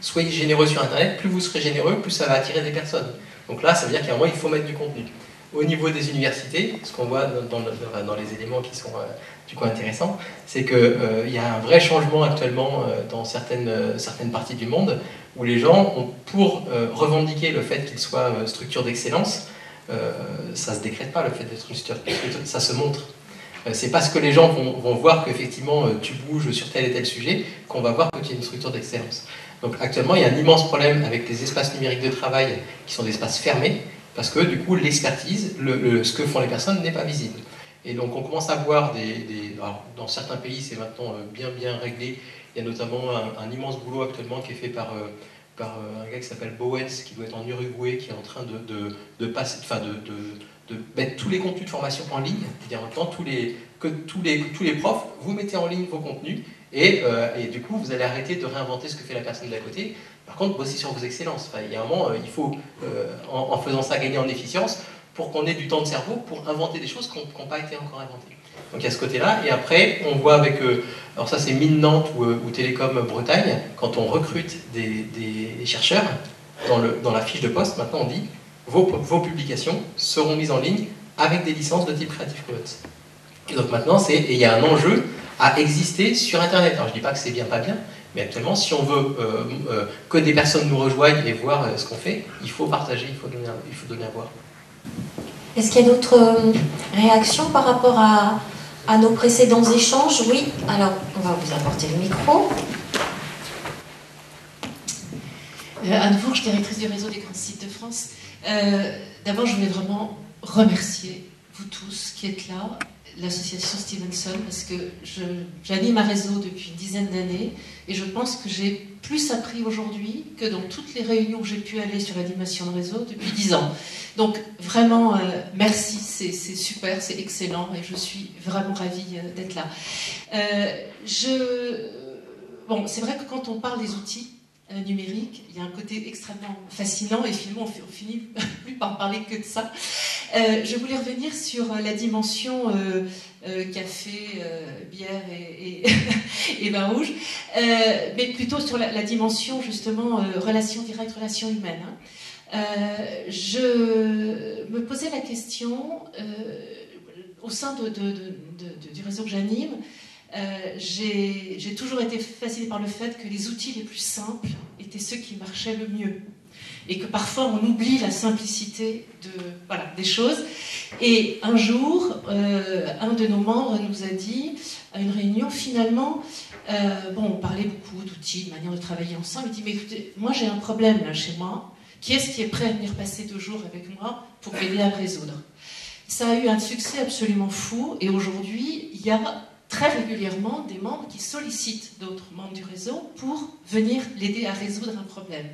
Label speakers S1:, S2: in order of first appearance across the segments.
S1: soyez généreux sur Internet, plus vous serez généreux, plus ça va attirer des personnes. Donc là, ça veut dire qu'à un moment, il faut mettre du contenu. Au niveau des universités, ce qu'on voit dans les éléments qui sont du coup intéressants, c'est qu'il y a un vrai changement actuellement dans certaines parties du monde, où les gens ont, pour revendiquer le fait qu'ils soient structure d'excellence, ça ne se décrète pas le fait d'être une structure, ça se montre. C'est parce que les gens vont voir qu'effectivement tu bouges sur tel et tel sujet qu'on va voir que tu es une structure d'excellence. Donc actuellement, il y a un immense problème avec les espaces numériques de travail qui sont des espaces fermés, parce que du coup, l'expertise, ce que font les personnes n'est pas visible. Et donc on commence à voir alors, dans certains pays, c'est maintenant bien réglé. Il y a notamment un immense boulot actuellement qui est fait par un gars qui s'appelle Bowens, qui doit être en Uruguay, qui est en train de mettre tous les contenus de formation en ligne, c'est-à-dire en même temps que tous les profs, vous mettez en ligne vos contenus, et du coup vous allez arrêter de réinventer ce que fait la personne d'à côté. Par contre, bossez sur vos excellences. Enfin, il y a un moment, il faut, en faisant ça, gagner en efficience pour qu'on ait du temps de cerveau pour inventer des choses qui n'ont pas été encore inventées. Donc il y a ce côté-là, et après on voit avec, alors ça c'est Mines Nantes ou Télécom Bretagne, quand on recrute des chercheurs, dans la fiche de poste, maintenant on dit vos publications seront mises en ligne avec des licences de type Creative Commons. Et donc maintenant, il y a un enjeu à exister sur Internet. Alors je ne dis pas que c'est bien, pas bien, mais actuellement, si on veut que des personnes nous rejoignent et voir ce qu'on fait, il faut partager, il faut donner à voir.
S2: Est-ce qu'il y a d'autres réactions par rapport à nos précédents échanges? Oui, alors on va vous apporter le micro.
S3: Anne Fourche, directrice du réseau des grands sites de France. D'abord, je voulais vraiment remercier vous tous qui êtes là, l'association Stevenson, parce que j'anime un réseau depuis une dizaine d'années et je pense que j'ai plus appris aujourd'hui que dans toutes les réunions où j'ai pu aller sur l'animation de réseau depuis 10 ans. Donc vraiment, merci, c'est super, c'est excellent et je suis vraiment ravie d'être là. Bon, c'est vrai que quand on parle des outils numériques, il y a un côté extrêmement fascinant et finalement on finit plus par parler que de ça. Je voulais revenir sur la dimension café, bière et vin rouge, mais plutôt sur la dimension justement relation directe, relation humaine. Je me posais la question au sein du réseau que j'anime. J'ai toujours été fascinée par le fait que les outils les plus simples étaient ceux qui marchaient le mieux. Et que parfois on oublie la simplicité des choses. Et un jour, un de nos membres nous a dit, à une réunion, finalement, on parlait beaucoup d'outils, de manière de travailler ensemble. Il dit, mais écoutez, moi j'ai un problème là chez moi. Qui est-ce qui est prêt à venir passer 2 jours avec moi pour m'aider à le résoudre? Ça a eu un succès absolument fou. Et aujourd'hui, il y a très régulièrement des membres qui sollicitent d'autres membres du réseau pour venir l'aider à résoudre un problème.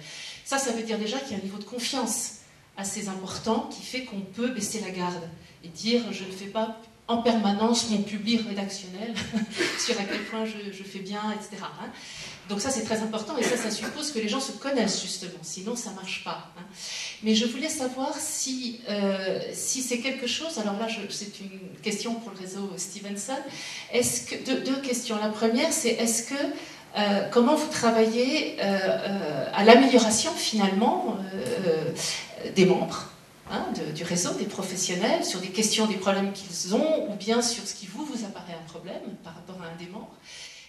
S3: Ça veut dire déjà qu'il y a un niveau de confiance assez important qui fait qu'on peut baisser la garde et dire je ne fais pas en permanence mon publi rédactionnel sur à quel point je fais bien, etc. Donc ça c'est très important et ça suppose que les gens se connaissent justement, sinon ça ne marche pas. Mais je voulais savoir si c'est quelque chose, alors là c'est une question pour le réseau Stevenson, deux questions. La première c'est comment vous travaillez à l'amélioration finalement des membres du réseau, des professionnels, sur des questions, des problèmes qu'ils ont, ou bien sur ce qui vous apparaît un problème par rapport à un des membres.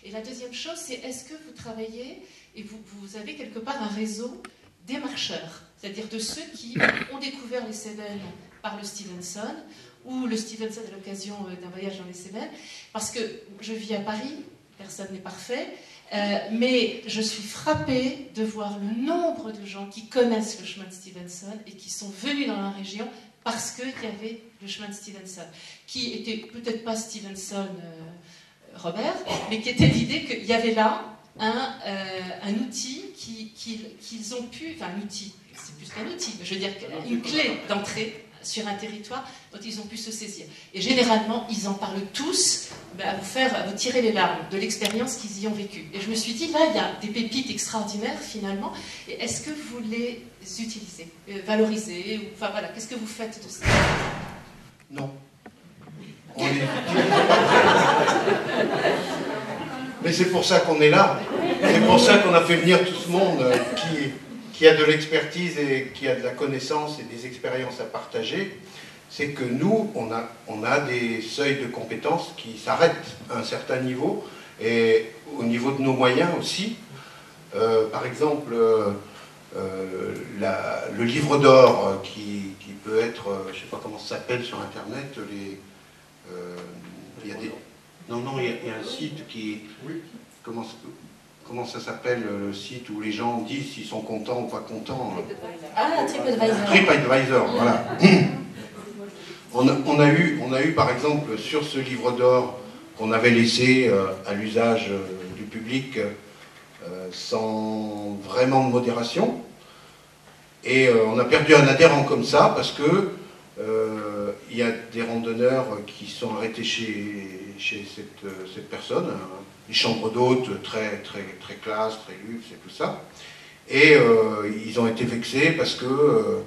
S3: Et la deuxième chose, c'est est-ce que vous travaillez et vous avez quelque part un réseau des marcheurs, c'est-à-dire de ceux qui ont découvert les Cévennes par le Stevenson, ou le Stevenson à l'occasion d'un voyage dans les Cévennes, parce que je vis à Paris, personne n'est parfait, mais je suis frappée de voir le nombre de gens qui connaissent le chemin de Stevenson et qui sont venus dans la région parce qu'il y avait le chemin de Stevenson, qui était peut-être pas Stevenson Robert, mais qui était l'idée qu'il y avait là un outil qu'ils ont pu, enfin un outil, c'est plus qu'un outil, je veux dire une clé d'entrée sur un territoire dont ils ont pu se saisir. Et généralement, ils en parlent tous à vous tirer les larmes de l'expérience qu'ils y ont vécue. Et je me suis dit, là, il y a des pépites extraordinaires, finalement. Et est-ce que vous les utilisez, valorisez, ou, enfin voilà, qu'est-ce que vous faites de ça?
S4: Non. Mais c'est pour ça qu'on est là. C'est pour ça qu'on a fait venir tout ce monde qui a de l'expertise et qui a de la connaissance et des expériences à partager. C'est que nous, on a des seuils de compétences qui s'arrêtent à un certain niveau, et au niveau de nos moyens aussi. Par exemple, le livre d'or qui peut être, je ne sais pas comment ça s'appelle sur Internet, il y a des... Non, il y a un site qui... Comment ça s'appelle, le site où les gens disent s'ils sont contents ou pas contents?
S2: Ah, TripAdvisor.
S4: TripAdvisor, voilà. On a eu, par exemple, sur ce livre d'or qu'on avait laissé à l'usage du public sans vraiment de modération, et on a perdu un adhérent comme ça parce que il y a des randonneurs qui sont arrêtés chez cette personne, des chambres d'hôtes très classe, très luxe et tout ça, et ils ont été vexés parce que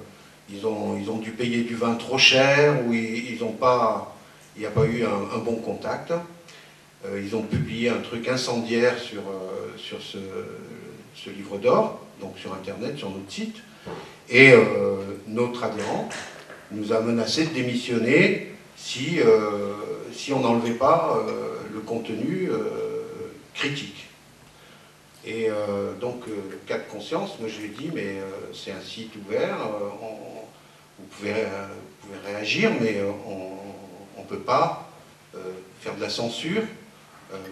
S4: ils ont dû payer du vin trop cher, ou il n'y a pas eu un bon contact. Ils ont publié un truc incendiaire sur ce livre d'or, donc sur Internet, sur notre site, et notre adhérent nous a menacé de démissionner si on n'enlevait pas le contenu critique. Et donc, cas de conscience, moi je lui ai dit, mais c'est un site ouvert, vous pouvez réagir, mais on ne peut pas faire de la censure,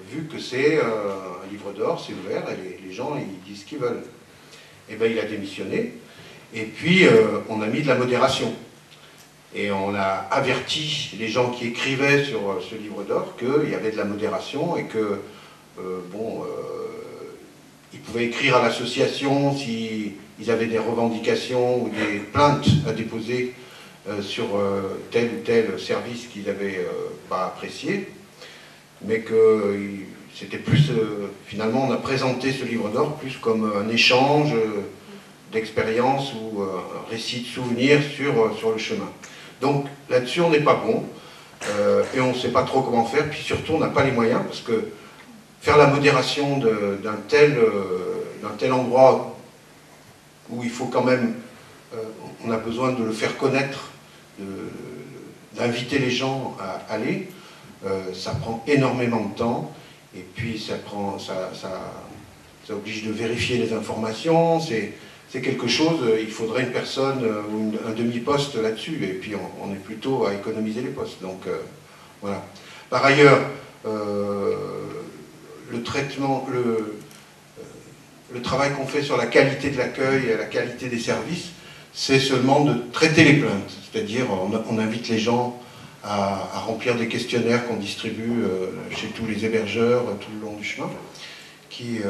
S4: vu que c'est un livre d'or, c'est ouvert, et les gens ils disent ce qu'ils veulent. Et bien il a démissionné, et puis on a mis de la modération. Et on a averti les gens qui écrivaient sur ce livre d'or qu'il y avait de la modération, et que, ils pouvaient écrire à l'association s'ils avaient des revendications ou des plaintes à déposer sur tel ou tel service qu'ils n'avaient pas apprécié, mais que c'était plus, finalement on a présenté ce livre d'or plus comme un échange d'expériences ou un récit de souvenirs sur le chemin. Donc là-dessus on n'est pas bon, et on ne sait pas trop comment faire, puis surtout on n'a pas les moyens, parce que faire la modération d'un tel endroit où il faut quand même, on a besoin de le faire connaître, d'inviter les gens à aller, ça prend énormément de temps, et puis ça oblige de vérifier les informations, c'est quelque chose, il faudrait une personne ou un demi-poste là-dessus, et puis on est plutôt à économiser les postes, donc voilà. Par ailleurs, le travail qu'on fait sur la qualité de l'accueil et la qualité des services, c'est seulement de traiter les plaintes. C'est-à-dire, on invite les gens à remplir des questionnaires qu'on distribue chez tous les hébergeurs tout le long du chemin, qui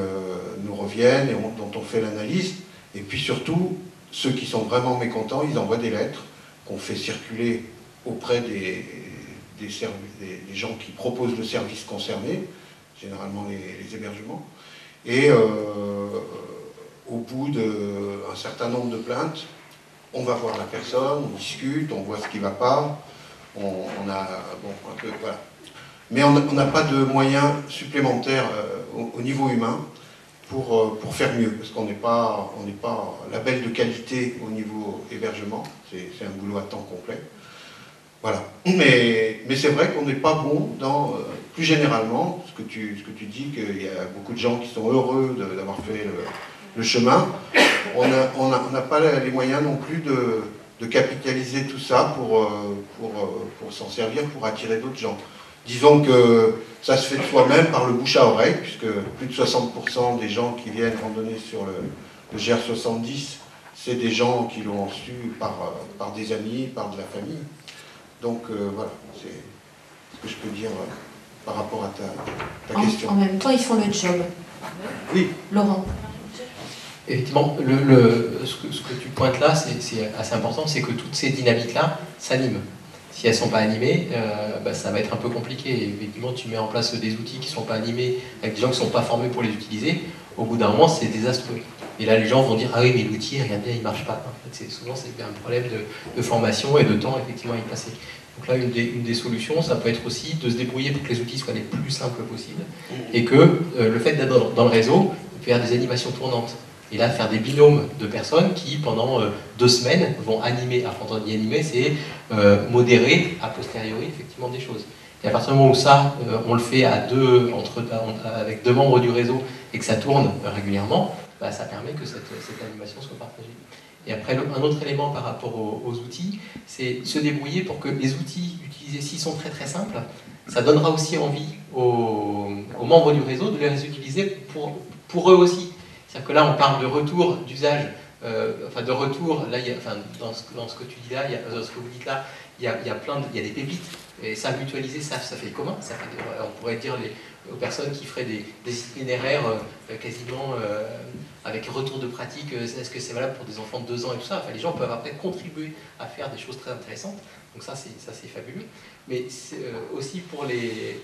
S4: nous reviennent et dont on fait l'analyse. Et puis surtout, ceux qui sont vraiment mécontents, ils envoient des lettres qu'on fait circuler auprès des gens qui proposent le service concerné, généralement les hébergements, et au bout d'un certain nombre de plaintes, on va voir la personne, on discute, on voit ce qui ne va pas, voilà. Mais on n'a pas de moyens supplémentaires au niveau humain pour faire mieux, parce qu'on n'est pas label de qualité au niveau hébergement, c'est un boulot à temps complet. Voilà. Mais c'est vrai qu'on n'est pas bon dans, plus généralement, ce que tu dis, qu'il y a beaucoup de gens qui sont heureux d'avoir fait le chemin. On n'a pas les moyens non plus de capitaliser tout ça pour s'en servir, pour attirer d'autres gens. Disons que ça se fait de soi-même par le bouche à oreille, puisque plus de 60% des gens qui viennent randonner sur le GR 70, c'est des gens qui l'ont su par des amis, par de la famille. Donc voilà, c'est ce que je peux dire par rapport à ta question.
S2: En même temps, ils font le job.
S4: Oui.
S2: Laurent.
S1: Effectivement, ce que tu pointes là, c'est assez important, c'est que toutes ces dynamiques-là s'animent. Si elles ne sont pas animées, ça va être un peu compliqué. Et effectivement, tu mets en place des outils qui ne sont pas animés, avec des gens qui ne sont pas formés pour les utiliser, au bout d'un moment, c'est désastreux. Et là, les gens vont dire « Ah oui, mais l'outil, regarde bien, il ne marche pas. » En fait, souvent, c'est un problème de formation et de temps, effectivement, à y passer. Donc là, une des solutions, ça peut être aussi de se débrouiller pour que les outils soient les plus simples possibles, et que le fait d'être dans le réseau faire des animations tournantes. Et là, faire des binômes de personnes qui, pendant 2 semaines, vont animer. Alors, quand on dit animer, c'est modérer a posteriori, effectivement, des choses. Et à partir du moment où ça, on le fait avec 2 membres du réseau et que ça tourne régulièrement, bah, ça permet que cette animation soit partagée. Et après, un autre élément par rapport aux outils, c'est se débrouiller pour que les outils utilisés, s'ils sont très très simples, ça donnera aussi envie aux membres du réseau de les utiliser pour eux aussi. C'est-à-dire que là, on parle de retour d'usage, de retour, là, dans ce que tu dis là, dans ce que vous dites là, il y a des pépites. Et ça, mutualiser, ça fait commun. On pourrait dire aux personnes qui feraient des itinéraires quasiment avec retour de pratique, est-ce que c'est valable pour des enfants de 2 ans et tout ça. Enfin, les gens peuvent après contribuer à faire des choses très intéressantes. Donc ça, c'est fabuleux. Mais aussi pour les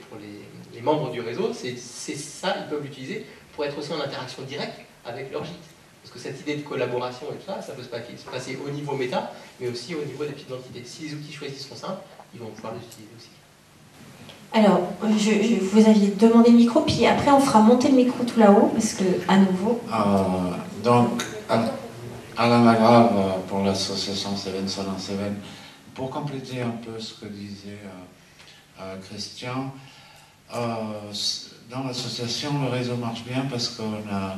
S1: membres du réseau, c'est ça, ils peuvent l'utiliser pour être aussi en interaction directe avec leur gîte. Parce que cette idée de collaboration et tout ça, ça peut se passer au niveau méta, mais aussi au niveau des petites entités. Si les outils choisis sont simples, ils vont pouvoir les utiliser aussi.
S2: Alors, vous aviez demandé le micro, puis après on fera monter le micro tout là-haut, parce que, à nouveau...
S5: Donc, Alain Lagrave pour l'association Seven Solan Seven. Pour compléter un peu ce que disait Christian, dans l'association, le réseau marche bien parce qu'on a...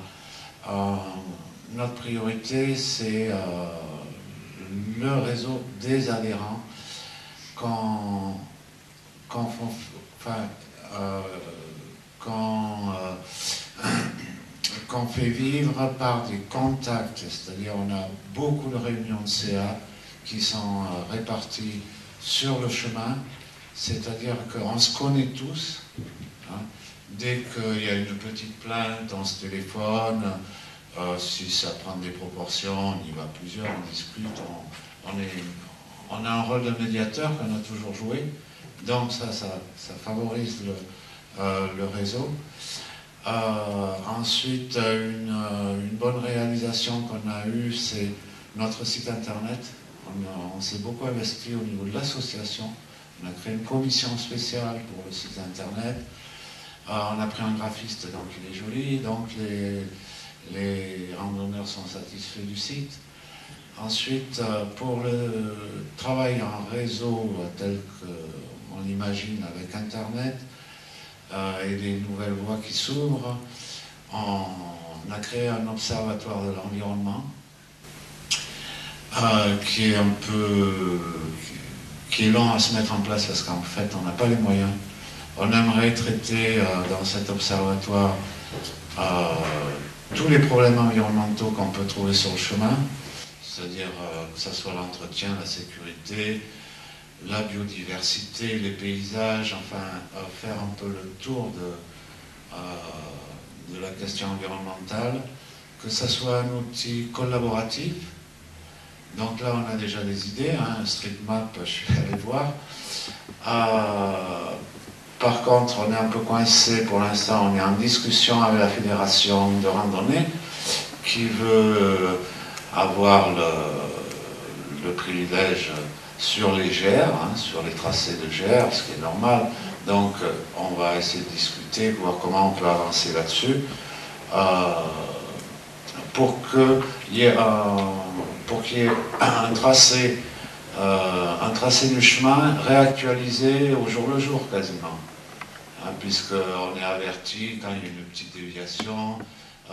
S5: notre priorité, c'est le réseo des adhérents qu'on fait vivre par des contacts, c'est-à-dire on a beaucoup de réunions de CA qui sont réparties sur le chemin, c'est-à-dire qu'on se connaît tous. Hein. Dès qu'il y a une petite plainte, on se téléphone, si ça prend des proportions, on y va plusieurs, on discute, on a un rôle de médiateur qu'on a toujours joué, donc ça favorise le réseau. Ensuite, une bonne réalisation qu'on a eue, c'est notre site internet. On s'est beaucoup investi au niveau de l'association. On a créé une commission spéciale pour le site internet. On a pris un graphiste, donc il est joli. Donc les randonneurs sont satisfaits du site. Ensuite, pour le travail en réseau tel qu'on l'imagine avec internet, et les nouvelles voies qui s'ouvrent, on a créé un observatoire de l'environnement qui est long à se mettre en place parce qu'en fait on n'a pas les moyens. On aimerait traiter dans cet observatoire tous les problèmes environnementaux qu'on peut trouver sur le chemin, c'est-à-dire que ce soit l'entretien, la sécurité, la biodiversité, les paysages, enfin faire un peu le tour de la question environnementale, que ce soit un outil collaboratif. Donc là on a déjà des idées, hein, StreetMap, je suis allé voir. Par contre on est un peu coincé pour l'instant, on est en discussion avec la fédération de randonnée qui veut avoir le privilège sur les GR, hein, sur les tracés de GR, ce qui est normal. Donc on va essayer de discuter, voir comment on peut avancer là-dessus pour qu'il y ait un tracé du chemin réactualisé au jour le jour quasiment. Hein, puisqu'on est averti quand il y a une petite déviation,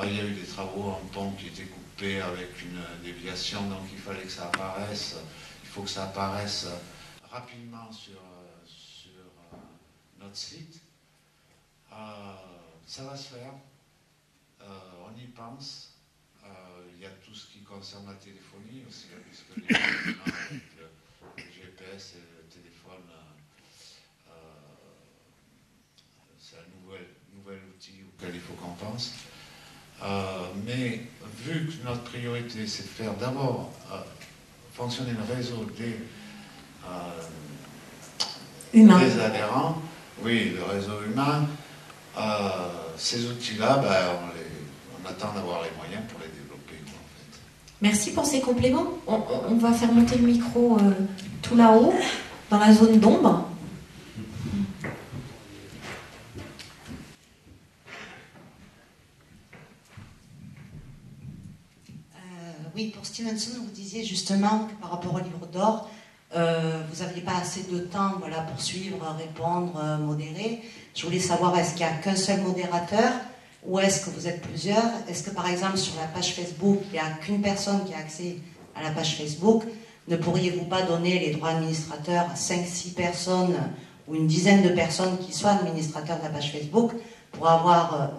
S5: il y a eu des travaux, un pont qui était coupé avec une déviation, donc il fallait que ça apparaisse. Il faut que ça apparaisse rapidement sur notre site. Ça va se faire. On y pense. Il y a tout ce qui concerne la téléphonie aussi, puisque avec le GPS et le téléphone, c'est un nouvel outil auquel il faut qu'on pense. Mais vu que notre priorité, c'est de faire d'abord fonctionner le réseau des adhérents, oui, le réseau humain, ces outils-là, on attend d'avoir les moyens pour les développer. En fait.
S2: Merci pour ces compléments. On va faire monter le micro tout là-haut, dans la zone d'ombre.
S6: Oui, pour Stevenson, vous disiez justement que par rapport au livre d'or, vous n'aviez pas assez de temps, voilà, pour suivre, répondre, modérer. Je voulais savoir, est-ce qu'il n'y a qu'un seul modérateur ou est-ce que vous êtes plusieurs? Est-ce que par exemple sur la page Facebook, il n'y a qu'une personne qui a accès à la page Facebook? Ne pourriez-vous pas donner les droits administrateurs à 5-6 personnes ou une dizaine de personnes qui soient administrateurs de la page Facebook pour avoir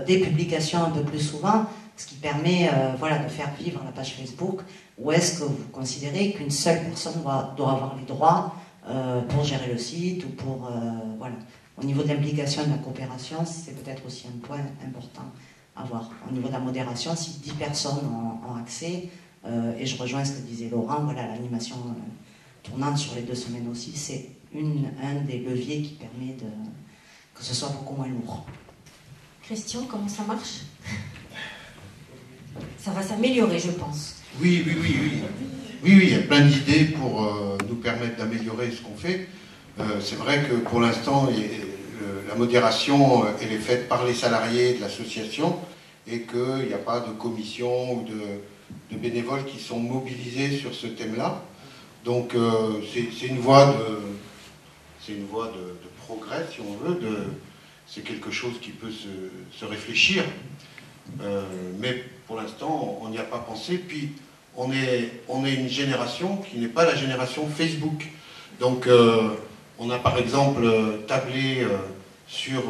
S6: des publications un peu plus souvent, ce qui permet voilà, de faire vivre la page Facebook? Ou est-ce que vous considérez qu'une seule personne doit avoir les droits pour gérer le site ou pour... voilà. Au niveau de l'implication et de la coopération, c'est peut-être aussi un point important à voir. Au niveau de la modération, si 10 personnes ont accès, et je rejoins ce que disait Laurent, voilà, l'animation tournante sur les 2 semaines aussi, c'est un des leviers qui permet que ce soit beaucoup moins lourd.
S2: Christian, comment ça marche? Ça va s'améliorer, je pense.
S4: Oui, il y a plein d'idées pour nous permettre d'améliorer ce qu'on fait. C'est vrai que pour l'instant, la modération, elle est faite par les salariés de l'association et qu'il n'y a pas de commission ou de bénévoles qui sont mobilisés sur ce thème-là. Donc c'est une voie de progrès, si on veut. C'est quelque chose qui peut se réfléchir. Mais pour l'instant, on n'y a pas pensé. Puis on est une génération qui n'est pas la génération Facebook. Donc on a par exemple tablé sur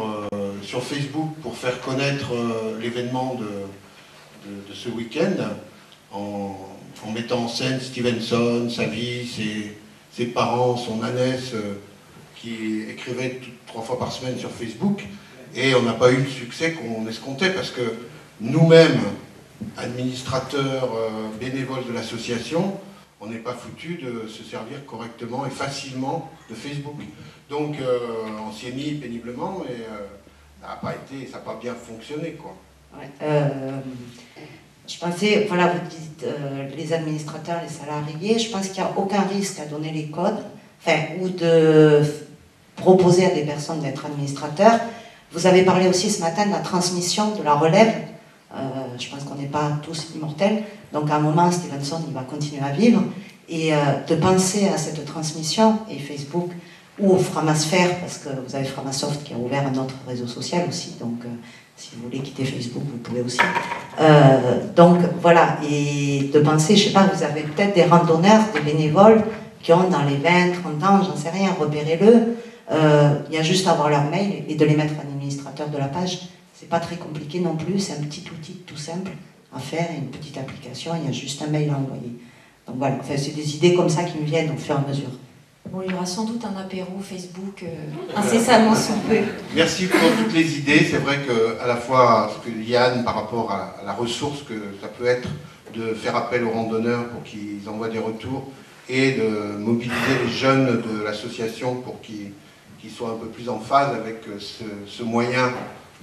S4: Facebook pour faire connaître l'événement de ce week-end en mettant en scène Stevenson, sa vie, ses parents, son ânesse qui écrivait 3 fois par semaine sur Facebook. Et on n'a pas eu le succès qu'on escomptait parce que nous-mêmes, administrateurs bénévoles de l'association, on n'est pas foutu de se servir correctement et facilement de Facebook. Donc on s'y est mis péniblement, mais ça n'a pas bien fonctionné, quoi.
S6: Ouais, je pensais, voilà, vous dites les administrateurs, les salariés, je pense qu'il n'y a aucun risque à donner les codes, ou de proposer à des personnes d'être administrateurs. Vous avez parlé aussi ce matin de la transmission, de la relève. Je pense qu'on n'est pas tous immortels, donc à un moment Stevenson il va continuer à vivre, et de penser à cette transmission, et Facebook ou Framasphère, parce que vous avez Framasoft qui a ouvert un autre réseau social aussi, donc si vous voulez quitter Facebook vous pouvez aussi, donc voilà, et de penser, je sais pas, vous avez peut-être des randonneurs, des bénévoles qui ont dans les 20-30 ans, j'en sais rien, repérez-le, il y a juste à avoir leur mail et de les mettre administrateurs de la page. C'est pas très compliqué non plus, c'est un petit outil tout simple à faire, une petite application, il y a juste un mail à envoyer. Donc voilà, enfin, c'est des idées comme ça qui me viennent au fur et à mesure.
S2: Bon, il y aura sans doute un apéro Facebook incessamment sous peu.
S4: Merci pour toutes les idées. C'est vrai qu'à la fois, ce que Yann, par rapport à la ressource que ça peut être de faire appel aux randonneurs pour qu'ils envoient des retours et de mobiliser les jeunes de l'association pour qu'ils soient un peu plus en phase avec ce moyen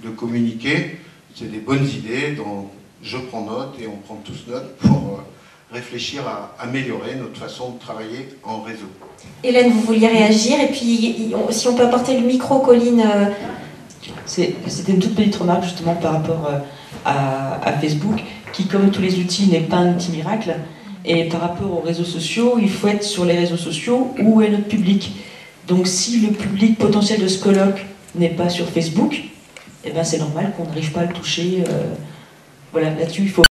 S4: de communiquer, c'est des bonnes idées dont je prends note et on prend tous note pour réfléchir à améliorer notre façon de travailler en réseau.
S2: Hélène, vous vouliez réagir, et puis si on peut apporter le micro, Colline.
S7: C'était une toute petite remarque justement par rapport à Facebook, qui comme tous les outils n'est pas un outil miracle, et par rapport aux réseaux sociaux, il faut être sur les réseaux sociaux où est notre public. Donc si le public potentiel de ce colloque n'est pas sur Facebook, eh ben c'est normal qu'on n'arrive pas à le toucher. Voilà, là-dessus il faut